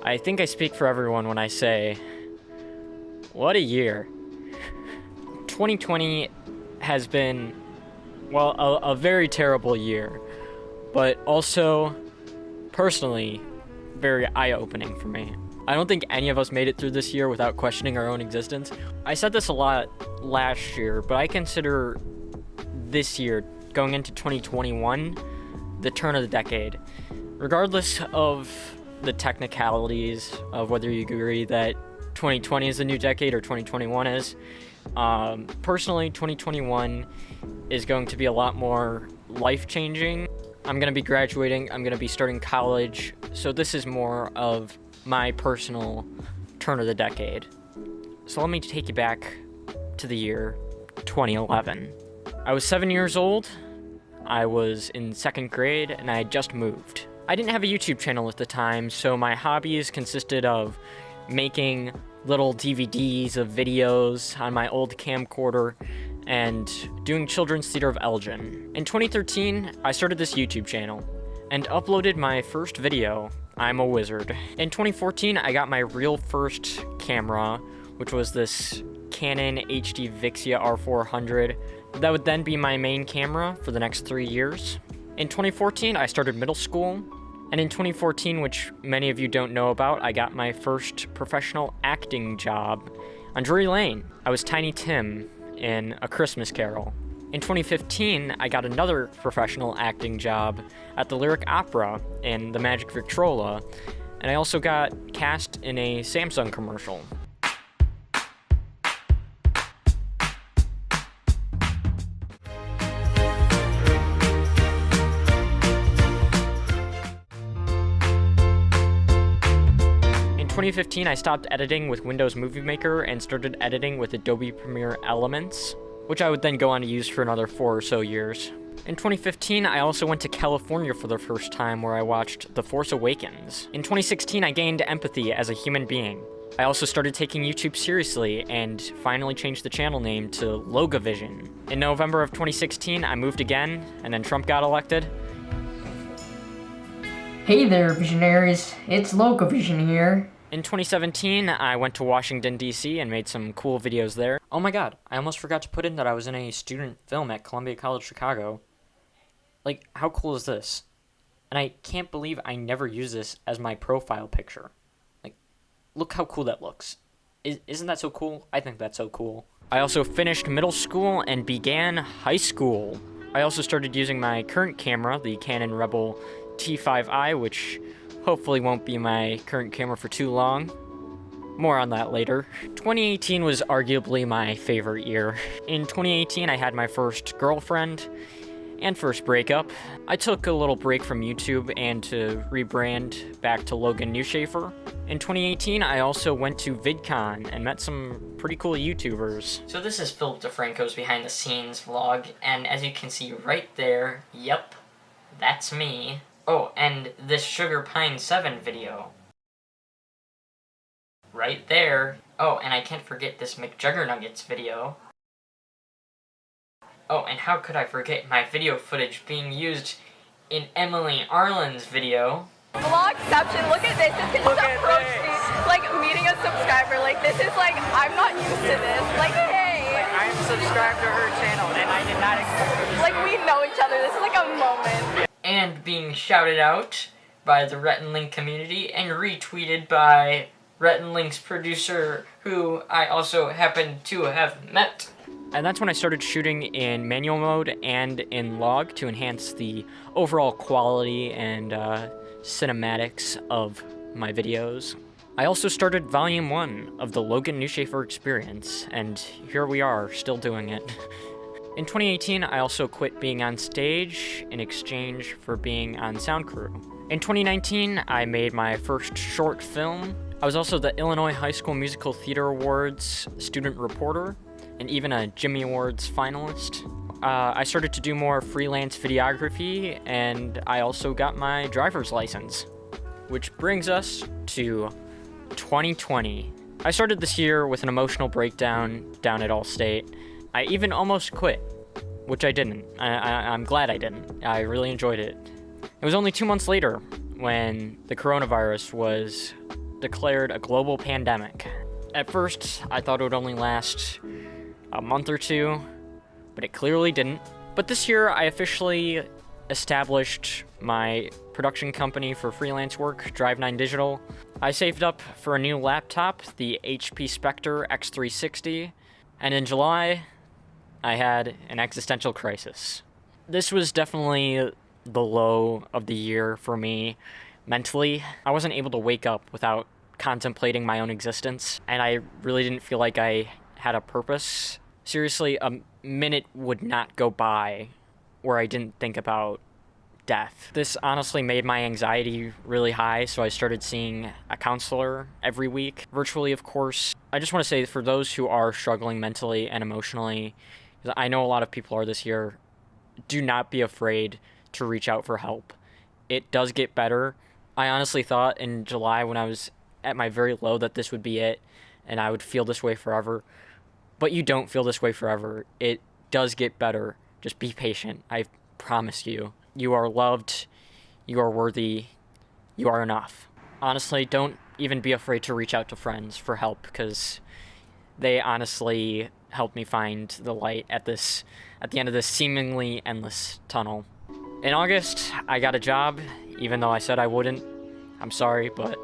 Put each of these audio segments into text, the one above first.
I think I speak for everyone when I say, what a year. 2020 has been, well, a very terrible year, but also, personally, very eye-opening for me. I don't think any of us made it through this year without questioning our own existence. I said this a lot last year, but I consider this year, going into 2021, the turn of the decade. Regardless of the technicalities of whether you agree that 2020 is the new decade or 2021 is, personally, 2021 is going to be a lot more life-changing. I'm going to be graduating, I'm going to be starting college, so this is more of my personal turn of the decade. So let me take you back to the year 2011. I was 7 years old, I was in 2nd grade, and I had just moved. I didn't have a YouTube channel at the time, so my hobbies consisted of making little DVDs of videos on my old camcorder and doing children's theater of Elgin. In 2013, I started this YouTube channel and uploaded my first video, I'm a Wizard. In 2014, I got my real first camera, which was this Canon HD Vixia R400. That would then be my main camera for the next 3 years. In 2014, I started middle school, and in 2014, which many of you don't know about, I got my first professional acting job on Drury Lane. I was Tiny Tim in A Christmas Carol. In 2015, I got another professional acting job at the Lyric Opera in The Magic Victrola, and I also got cast in a Samsung commercial. In 2015, I stopped editing with Windows Movie Maker and started editing with Adobe Premiere Elements, which I would then go on to use for another 4 or so years. In 2015, I also went to California for the first time, where I watched The Force Awakens. In 2016, I gained empathy as a human being. I also started taking YouTube seriously and finally changed the channel name to Logavision. In November of 2016, I moved again, and then Trump got elected. Hey there, visionaries. It's Logavision here. In 2017, I went to Washington, D.C. and made some cool videos there. Oh my god, I almost forgot to put in that I was in a student film at Columbia College Chicago. Like, how cool is this? And I can't believe I never used this as my profile picture. Like, look how cool that looks. Isn't that so cool? I think that's so cool. I also finished middle school and began high school. I also started using my current camera, the Canon Rebel T5i, which hopefully won't be my current camera for too long. More on that later. 2018 was arguably my favorite year. In 2018, I had my first girlfriend and first breakup. I took a little break from YouTube and to rebrand back to Logan Neuschaefer. In 2018, I also went to VidCon and met some pretty cool YouTubers. So this is Philip DeFranco's behind the scenes vlog, and as you can see right there, yep, that's me. Oh, and this Sugar Pine 7 video. Right there. Oh, and I can't forget this McJuggernuggets video. Oh, and how could I forget my video footage being used in Emily Arlen's video. Vlogception, look at this. This is approaching, like, meeting a subscriber. Like, this is like, I'm not used to this. Like, hey. I'm subscribed to her channel, and I did not expect her to Like, we know each other. This is like a moment. And being shouted out by the Rhett and Link community and retweeted by Rhett and Link's producer, who I also happen to have met. And that's when I started shooting in manual mode and in log to enhance the overall quality and cinematics of my videos. I also started volume 1 of the Logan Neuschaefer experience, and here we are, still doing it. In 2018, I also quit being on stage in exchange for being on sound crew. In 2019, I made my first short film. I was also the Illinois High School Musical Theater Awards student reporter, and even a Jimmy Awards finalist. I started to do more freelance videography, and I also got my driver's license. Which brings us to 2020. I started this year with an emotional breakdown down at Allstate. I even almost quit. which I didn't. I'm glad I didn't. I really enjoyed it. It was only 2 months later when the coronavirus was declared a global pandemic. At first, I thought it would only last a month or two, but it clearly didn't. But this year, I officially established my production company for freelance work, Drive9 Digital. I saved up for a new laptop, the HP Spectre X360, and in July, I had an existential crisis. This was definitely the low of the year for me mentally. I wasn't able to wake up without contemplating my own existence, and I really didn't feel like I had a purpose. Seriously, a minute would not go by where I didn't think about death. This honestly made my anxiety really high, so I started seeing a counselor every week, virtually of course. I just want to say, for those who are struggling mentally and emotionally, I know a lot of people are this year, do not be afraid to reach out for help. It does get better. I honestly thought in July, when I was at my very low, that this would be it and I would feel this way forever. But you don't feel this way forever. It does get better. Just be patient. I promise you. You are loved. You are worthy. You are enough. Honestly, don't even be afraid to reach out to friends for help, because they honestly helped me find the light at the end of this seemingly endless tunnel. In August, I got a job, even though I said I wouldn't. I'm sorry, but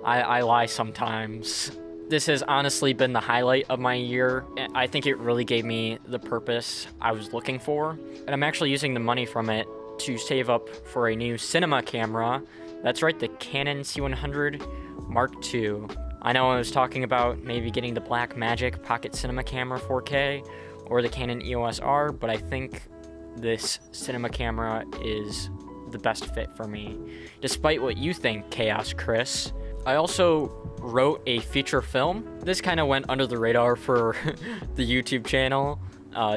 I lie sometimes. This has honestly been the highlight of my year. I think it really gave me the purpose I was looking for. And I'm actually using the money from it to save up for a new cinema camera. That's right, the Canon C100 Mark II. I know I was talking about maybe getting the Blackmagic Pocket Cinema Camera 4K or the Canon EOS R, but I think this cinema camera is the best fit for me. Despite what you think, Chaos Chris. I also wrote a feature film. This kind of went under the radar for the YouTube channel,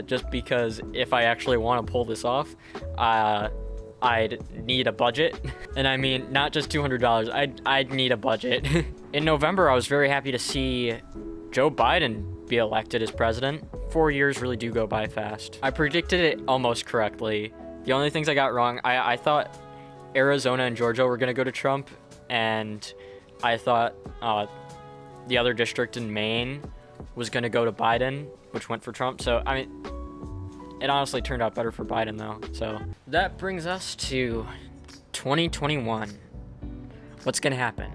just because if I actually want to pull this off, I'd need a budget. And I mean, not just $200, I'd need a budget. In November, I was very happy to see Joe Biden be elected as president. 4 years really do go by fast. I predicted it almost correctly. The only things I got wrong, I thought Arizona and Georgia were gonna go to Trump, and I thought the other district in Maine was gonna go to Biden, which went for Trump. So, I mean, it honestly turned out better for Biden though. So that brings us to 2021. What's gonna happen?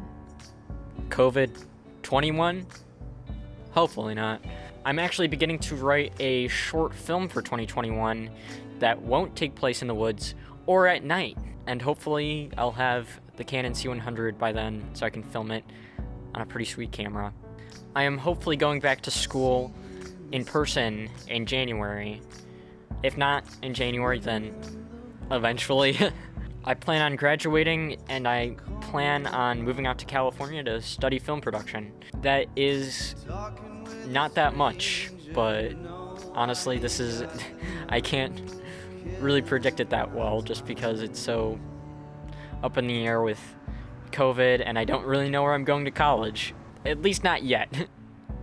COVID-21? Hopefully not. I'm actually beginning to write a short film for 2021 that won't take place in the woods or at night. And hopefully I'll have the Canon C100 by then so I can film it on a pretty sweet camera. I am hopefully going back to school in person in January. If not in January, then eventually. I plan on graduating, and I plan on moving out to California to study film production. That is not that much, but honestly, this is, I can't really predict it that well just because it's so up in the air with COVID, and I don't really know where I'm going to college. At least not yet.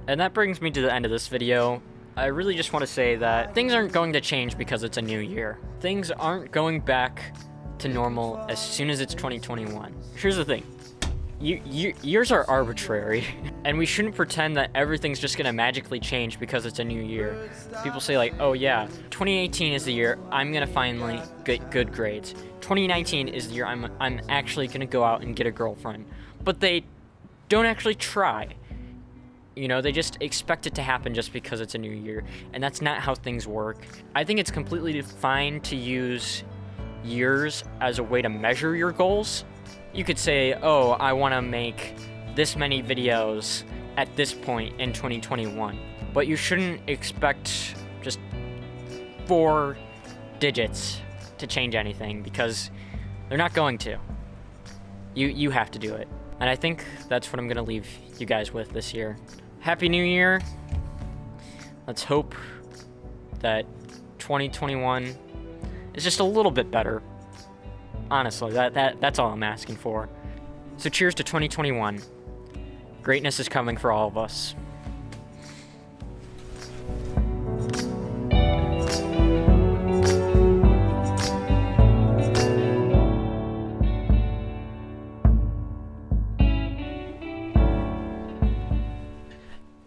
And that brings me to the end of this video. I really just want to say that things aren't going to change because it's a new year. Things aren't going back to normal as soon as it's 2021. Here's the thing. Years are arbitrary, and we shouldn't pretend that everything's just gonna magically change because it's a new year. People say like, oh yeah, 2018 is the year I'm gonna finally get good grades. 2019 is the year I'm actually gonna go out and get a girlfriend. But they don't actually try. You know, they just expect it to happen just because it's a new year, and that's not how things work. I think it's completely fine to use years as a way to measure your goals. You could say, oh, I want to make this many videos at this point in 2021. But you shouldn't expect just 4 digits to change anything, because they're not going to. You have to do it. And I think that's what I'm going to leave you guys with this year. Happy New Year. Let's hope that 2021 is just a little bit better. Honestly, that's all I'm asking for. So cheers to 2021. Greatness is coming for all of us.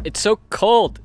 It's so cold.